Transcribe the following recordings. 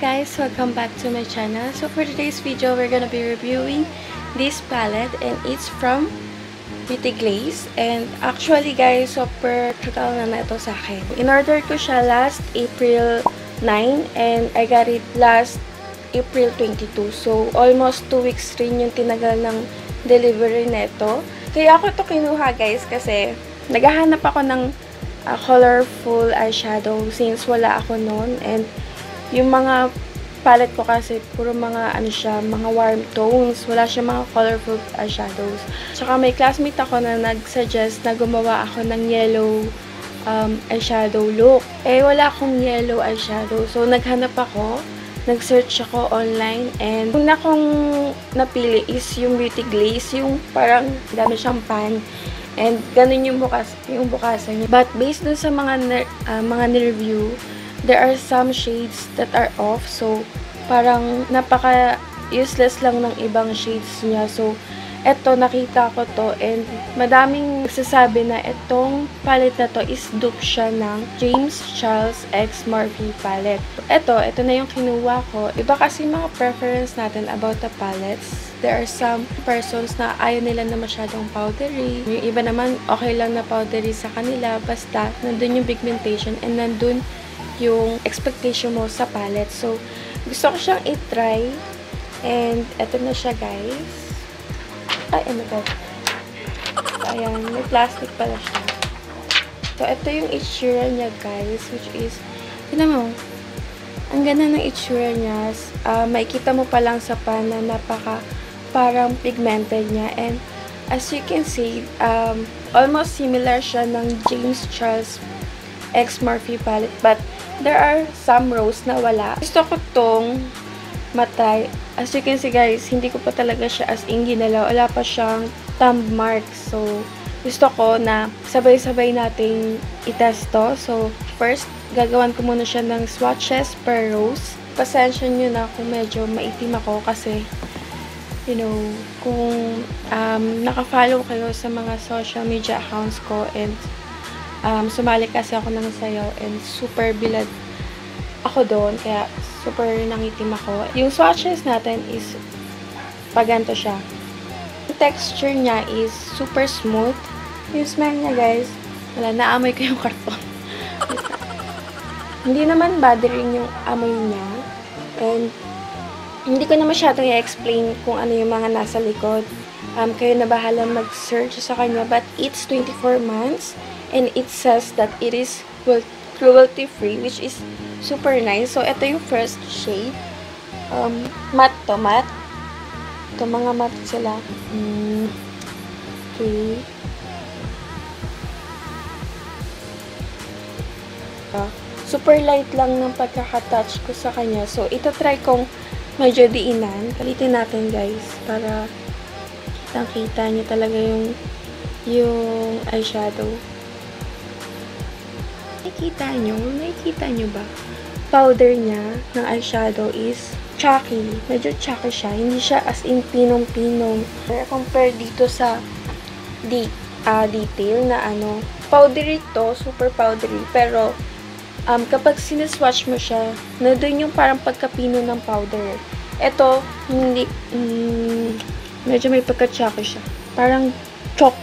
guys, welcome back to my channel. So for today's video, we're gonna be reviewing this palette and it's from Beauty Glaze. And actually guys, super total na ito sa akin. In-order ko siya last April 9 and I got it last April 22. So almost 2 weeks rin yung tinagal ng delivery neto. Kaya ako ito kinuha guys kasi naghahanap ako ng colorful eyeshadow since wala ako noon. And yung mga palette ko kasi puro mga mga warm tones. Wala siya mga colorful eyeshadows. Tsaka may classmate ako na nag-suggest na gumawa ako ng yellow eyeshadow look. Eh wala akong yellow eyeshadow. So naghanap ako, nag-search ako online, and una kong napili is yung Beauty Glaze, yung parang dami siyang pan. And ganun yung bukasan niya. But based dun sa mga review, there are some shades that are off. So, parang napaka-useless lang ng ibang shades niya. So, eto, nakita ko to. And madaming nagsasabi na etong palette na to is dupe siya ng James Charles X Morphe palette. Ito na yung kinuha ko. Iba kasi mga preference natin about the palettes. There are some persons na ayaw nila na masyadong powdery. Yung iba naman, okay lang na powdery sa kanila. Basta, nandun yung pigmentation and nandun yung expectation mo sa palette. So, gusto ko siyang i-try. And, eto na siya, guys. Ay, oh my god. So, ayan. May plastic pala siya. So, ito yung itsura niya, guys. Which is, tignan mo. Ang ganda ng itsura niya. Makikita mo pa lang sa pan na parang pigmented niya. And, as you can see, almost similar siya ng James Charles X Morphe palette. But, there are some rows na wala. Gusto ko tong matay. As you can see guys, hindi ko pa talaga siya as in ginalaw. Wala pa siyang thumb mark. So, gusto ko na sabay-sabay nating itest to. So, first, gagawan ko muna siya ng swatches per rose. Pasensya nyo na kung medyo maitim ako kasi, you know, kung nakafollow kayo sa mga social media accounts ko and sumali kasi ako ng sayaw and super bilad ako doon, kaya super nangitim ako. Yung swatches natin is paganto siya. Yung texture niya is super smooth. Yung smell niya guys, wala, naamoy ko yung karton. Hindi naman bothering yung amoy niya. And hindi ko na masyadong i-explain kung ano yung mga nasa likod. Kayo na bahala mag-search sa kanya. But it's 24 months. And it says that it is cruelty-free, which is super nice. So, ito yung first shade. Matte to, matte. Ito, mga matte sila. Okay. Super light lang ng pagkakatouch ko sa kanya. So, ito try kong medyo diinan. Kalitin natin, guys, para kitang-kita nyo talaga yung eyeshadow. Nakikita nyo ba? Powder niya ng eyeshadow is chalky. Medyo chalky siya. Hindi siya as in pinong-pinong. Compare dito sa detail na powdery to, super powdery. Pero, kapag sineswatch mo siya, nandun yung parang pagkapino ng powder. Ito, hindi, medyo may pagka-chalky siya. Parang chalk.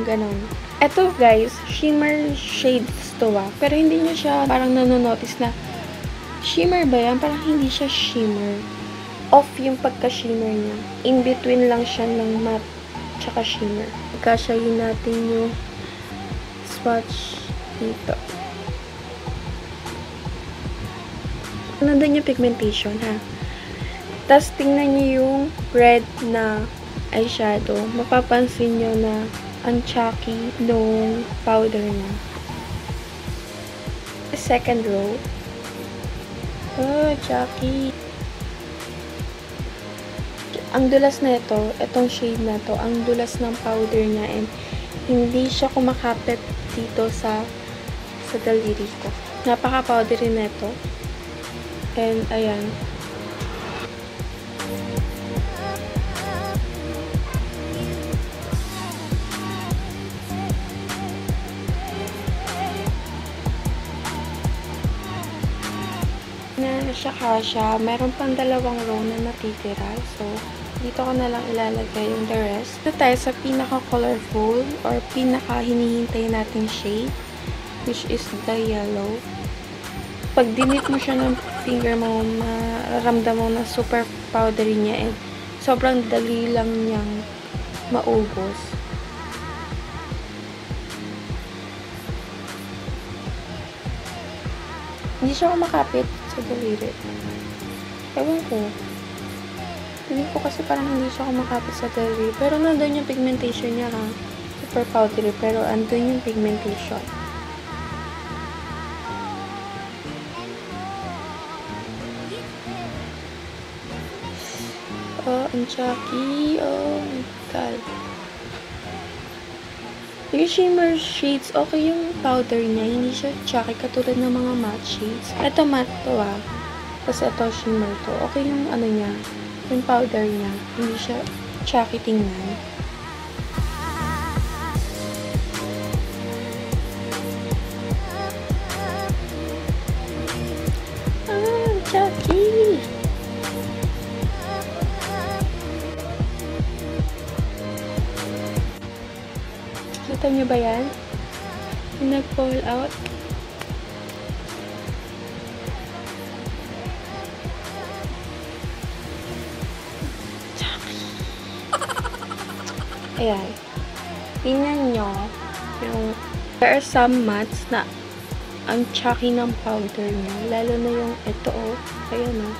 Ganon. Ito guys, shimmer shades to pero hindi nyo siya parang nanonotice na shimmer ba yan? Parang hindi siya shimmer. Off yung pagka-shimmer niya. In between lang siya ng matte tsaka shimmer. Kasyahin natin yung swatch dito. Nandun yung pigmentation ha. Tapos tingnan nyo yung red na eyeshadow. Mapapansin nyo na ang chalky nung powder niya. Second row. Oh, chalky. Ang dulas na itong shade na to, ang dulas ng powder niya and hindi siya kumakapit dito sa daliri ko. Napaka-powdery na ito. And, ayan. na siya kasha. Meron pang dalawang row na natitira. So, dito ko na lang ilalagay yung the rest. Ito tayo sa pinaka-colorful or pinaka-hinihintay nating shade, which is the yellow. Pag dinip mo siya ng finger mo, mararamdam mo na super powdery niya and sobrang dali lang niyang maubos. Hindi siya kumakapit sa daliri. Ewan ko. Hindi ko kasi parang hindi siya kumakapit sa daliri. Pero nandun yung pigmentation niya ha. Super powdery. Pero andun yung pigmentation. Oh, ang chucky. Oh my god. Yung shimmer shades, okay yung powder niya. Hindi siya chucky katulad ng mga matte shades. Ito matte to ah. Kasi ito shimmer to. Okay yung ano niya. Yung powder niya. Hindi siya chucky tingnan. Ah, chucky! Kita niyo ba yan? Yung nag-fall out. Ayan. Tingnan nyo. Yung, there are some mattes na ang chucky ng powder niya. Lalo na yung ito oh. Ayan oh.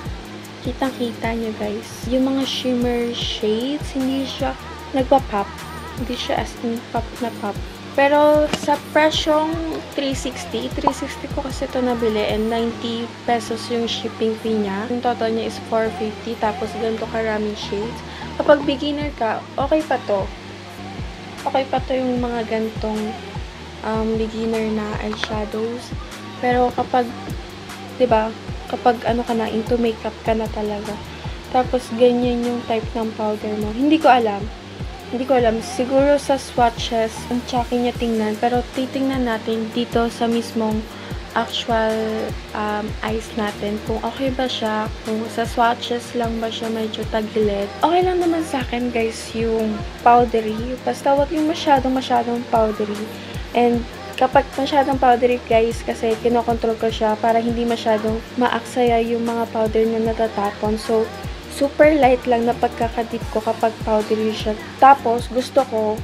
Kitang-kita nyo guys. Yung mga shimmer shades, hindi siya nagpa-pop. Hindi siya as in pop na pop. Pero sa presyong 360 ko kasi ito nabili and 90 pesos yung shipping fee niya. Yung total niya is 450 tapos ganito karaming shades. Kapag beginner ka, okay pa to. Okay pa to yung mga gantong beginner na eyeshadows. Pero kapag, 'di ba? Kapag ano ka na, into makeup ka na talaga. Tapos ganyan yung type ng powder mo. Hindi ko alam. Siguro sa swatches, ang chucky niya tingnan. Pero titingnan natin dito sa mismong actual eyes natin. Kung okay ba siya. Kung sa swatches lang ba siya medyo tagilid. Okay lang naman sa akin guys yung powdery. Basta wag yung masyadong powdery. And kapag masyadong powdery guys, kasi kinokontrol ko siya para hindi masyadong maaksaya yung mga powder na natatapon. So, super light lang na pagkakadip ko kapag powdery siya. Tapos, gusto ko,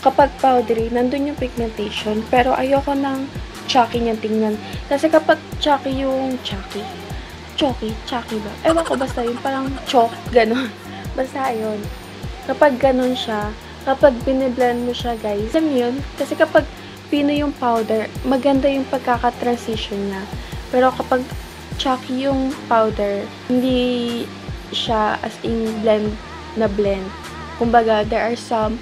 kapag powdery, nandun yung pigmentation. Pero ayoko ng chucky niya tingnan. Kasi kapag chucky yung chucky ba? Ewan ko, basta yun, parang chalk, ganon. Basta yun. Kapag ganon siya, kapag biniblend mo siya, guys, alam yun? Kasi kapag pino yung powder, maganda yung pagkaka-transition niya. Pero kapag chucky yung powder, hindi siya as in blend. Kumbaga, there are some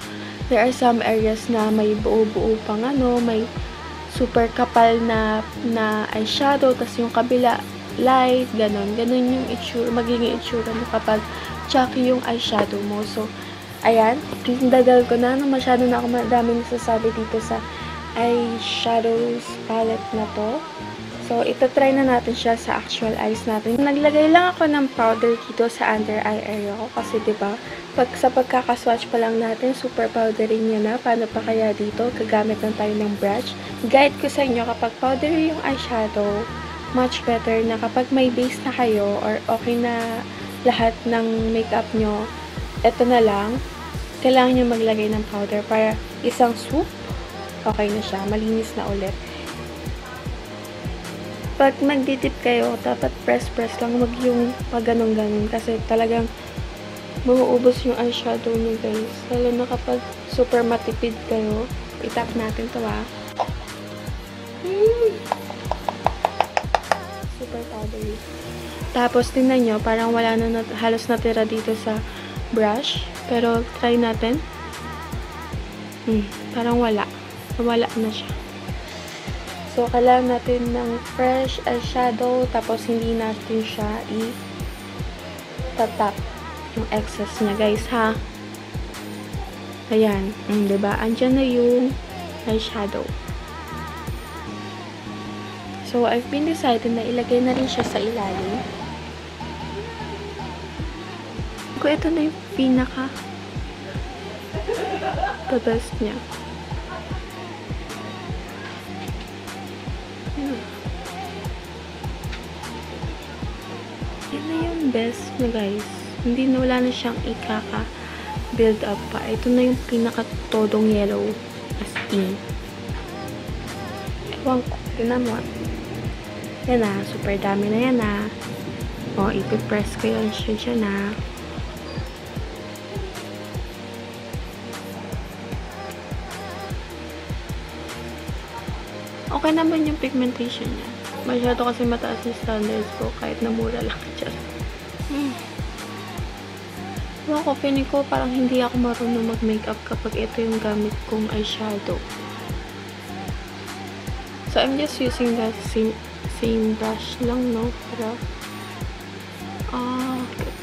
areas na may buo-buo pang ano, may super kapal na eyeshadow, tas yung kabila light, ganon yung magiging itsura mo kapag chucky yung eyeshadow mo. So, ayan, dagal ko na, masyado na ako madaming nasasabi dito sa eyeshadows palette na to. So, try na natin siya sa actual eyes natin. Naglagay lang ako ng powder dito sa under eye area ko. Kasi, diba, sa pagkakaswatch pa lang natin, super powdery niya na. Paano pa kaya dito? Gagamit lang tayo ng brush. Guide ko sa inyo, kapag powdery yung eyeshadow, much better na kapag may base na kayo or okay na lahat ng makeup nyo, eto na lang, kailangan nyo maglagay ng powder para isang swoop, okay na siya. Malinis na ulit. Pag nagditip kayo, dapat press lang, wag yung pag ganun kasi talagang mauubos yung eyeshadow nyo guys. Lalo na kapag super matipid kayo. I-tap natin to ha. Super powdery. Tapos tingnan nyo, parang wala na halos natira dito sa brush. Pero try natin. Parang wala. Nawala na siya. So, kailangan natin ng fresh eyeshadow, tapos hindi natin siya i-tap yung excess niya, guys, ha? Ayan. Diba? Andyan na yung eyeshadow. So, So, I've been decided na ilagay na rin siya sa ilalim. Kung ito na yung pinaka the best niya. Yan na yung best niya, guys. Hindi na, wala na siyang build up pa. Ito na yung pinaka todong yellow as in. Ewan ko. Tinan mo. Yan na. Super dami na yan na. O, ipipress ko yun siya na. Okay naman yung pigmentation niya. Masyado kasi mataas yung standards ko kahit na mura lang siya. Ewan ko, feeling ko parang hindi ako marunong mag-makeup kapag ito yung gamit kong eyeshadow. So, I'm just using that same brush lang, no? Para, good.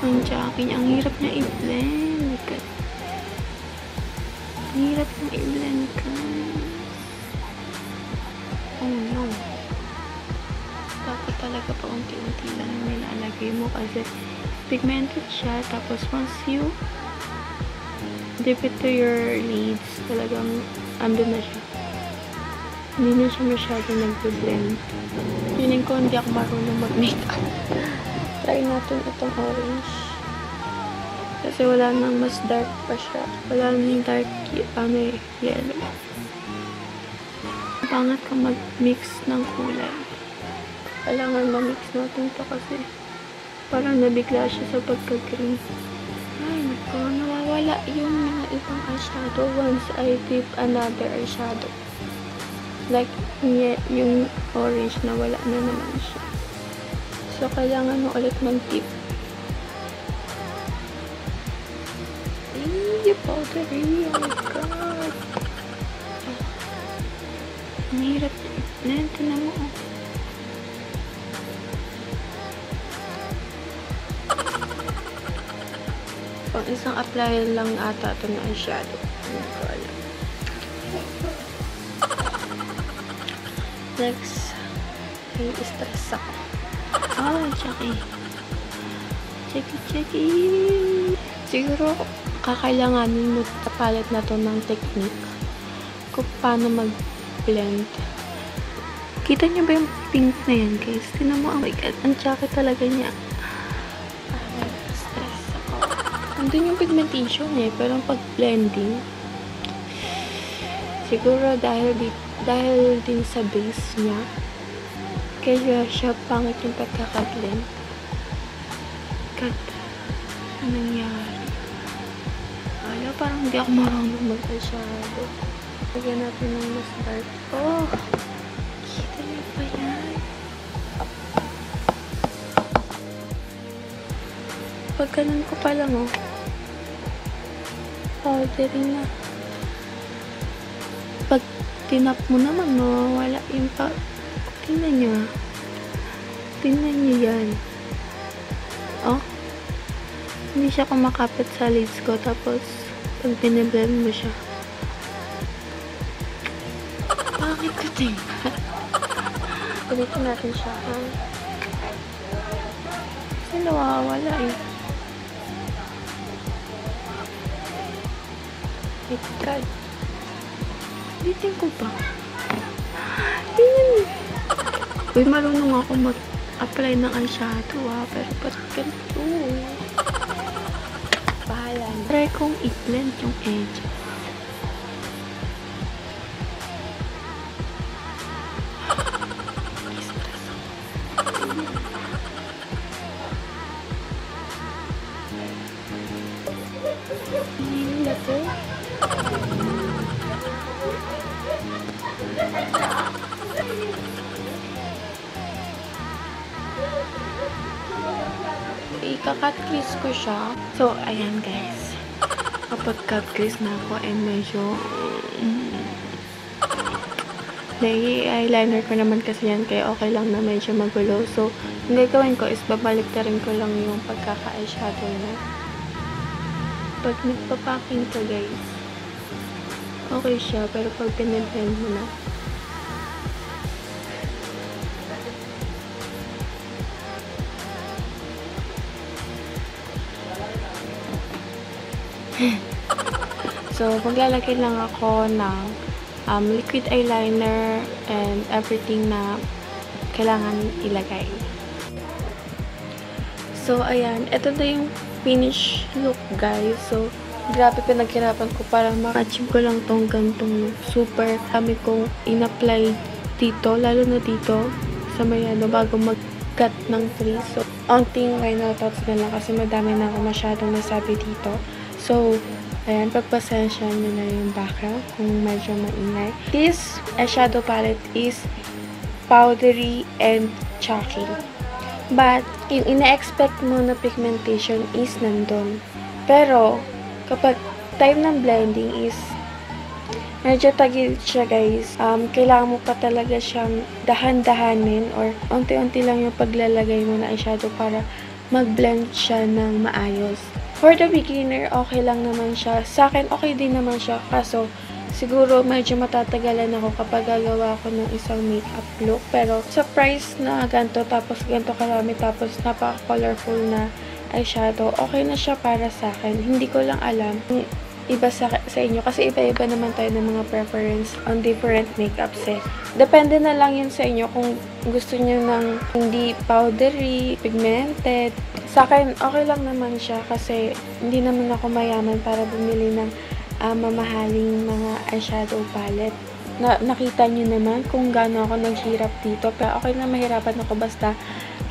Ang jacking, ang hirap niya i-blend. Good. Ang hirap niya i-blend, guys. Oh, no. Dapat talaga pa unti-unti lang yung nilalagay mo kasi pigmented siya. Tapos, once you dip it to your lids, talagang andun na siya. Hindi na siya masyado nag-blend. Feeling ko hindi ako marunong mag-makeup. Try natin itong orange. Kasi wala nang mas dark pa siya. Wala nang dark, yellow. Pangat ka mag-mix ng kulay. Kailangan ma-mix natin ito kasi parang nabigla siya sa pagka-green. Ay, naku, nawawala yung mga ibang eyeshadow once I dip another eyeshadow. Like, yung orange na wala na naman siya. So, kailangan mo ulit mag-dip. Ay, powdery. Oh my God. Ang hirap. Ito na mo. Pang isang apply lang ata ito na eyeshadow. Hindi ko alam. Next, ay stress ako. Chucky. Chucky. Siguro, kakailanganin mo sa palette na to ng technique kung paano mag-blend. Kita niyo ba yung pink na yan, guys? Tingnan mo, oh my God, ang Chucky talaga niya. Stress ako. Nandun yung pigmentation eh, pero pag blending, siguro dahil din sa base niya, kaya siya pangit yung pagkaka-blend. God, ano nangyari? Wala, parang hindi ako marunong mag-eyeshadow. Lagyan natin ng mas dark. Oh! Kita niyo pa yan? Pag ganun ko pa lang, oh. Powdery na. Pag tinap mo naman, wala yung tingnan nyo. Tingnan nyo yan. Oh. Hindi siya kumakapit sa lids ko. Tapos, pag biniblend mo siya. Bakit ko tingnan? Ulitin natin siya, ha? Kasi nawawala eh. My God. Ulitin ko ba? Tingnan. Uy, marunong ako mag-apply ng eyeshadow, ha? Pero ba't ganito? Bahala na. Try kong i-blend yung edge. Hindi ito. Ika-cut crease ko siya. So, ayan guys. Kapag cut crease na ako and medyo eyeliner ko naman kasi yan kaya okay lang na medyo magulo. So, yung gagawin ko is babalik na rin ko lang yung pagkaka-eyeshadow na. Pag nagpa-packing to guys, okay siya. Pero pag piniblend mo na, so, maglalagay lang ako ng liquid eyeliner and everything na kailangan ilagay. So, ayan. Ito na yung finish look, guys. So, grabe pinaghirapan ko para ma-achieve ko lang tong gantong look. Super kami kong in-apply dito, lalo na dito sa may bago mag-cut ng trees. So, onting final thoughts na lang kasi madami na ako masyadong nasabi dito. So, ayan, pagpasensya nyo na yung background kung medyo maingay. This eyeshadow palette is powdery and chalky. But, yung ina-expect mo na pigmentation is nandun. Pero, kapag time ng blending is medyo tagilid siya, guys. Kailangan mo pa talaga siyang dahan-dahanin or unti-unti lang yung paglalagay mo na eyeshadow para mag-blend siya ng maayos. For the beginner, okay lang naman siya. Sa akin, okay din naman siya. Kaso, siguro medyo matatagalan ako kapag gagawa ko ng isang makeup look. Pero, sa price na ganito, tapos ganito karami, tapos napaka-colorful na eyeshadow, okay na siya para sa akin. Hindi ko lang alam kung iba sa inyo. Kasi iba-iba naman tayo ng mga preference on different makeups eh. Depende na lang yun sa inyo kung gusto nyo ng hindi powdery, pigmented. Sa akin, okay lang naman siya kasi hindi naman ako mayaman para bumili ng mamahaling mga eyeshadow palette. Nakita nyo naman kung gaano ako naghirap dito. Pero okay na mahirapan ako basta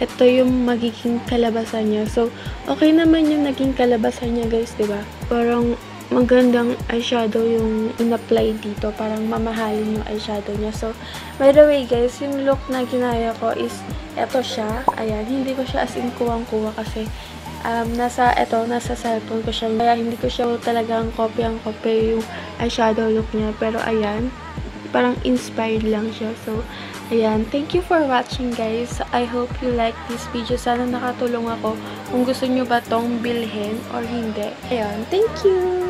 ito yung magiging kalabasan niya. So, okay naman yung naging kalabasan niya, guys, diba? Parang magandang eyeshadow yung in-apply dito. Parang mamahalin yung eyeshadow niya. So, by the way, guys, yung look na ginaya ko is eto siya. Ayan, hindi ko siya as in kuwang-kuwa kasi nasa cellphone ko siya. Kaya hindi ko siya talagang copy yung eyeshadow look niya. Pero ayan, parang inspired lang siya. So, ayan. Thank you for watching, guys. I hope you like this video. Sana nakatulong ako kung gusto nyo ba tong bilhin or hindi. Ayan. Thank you!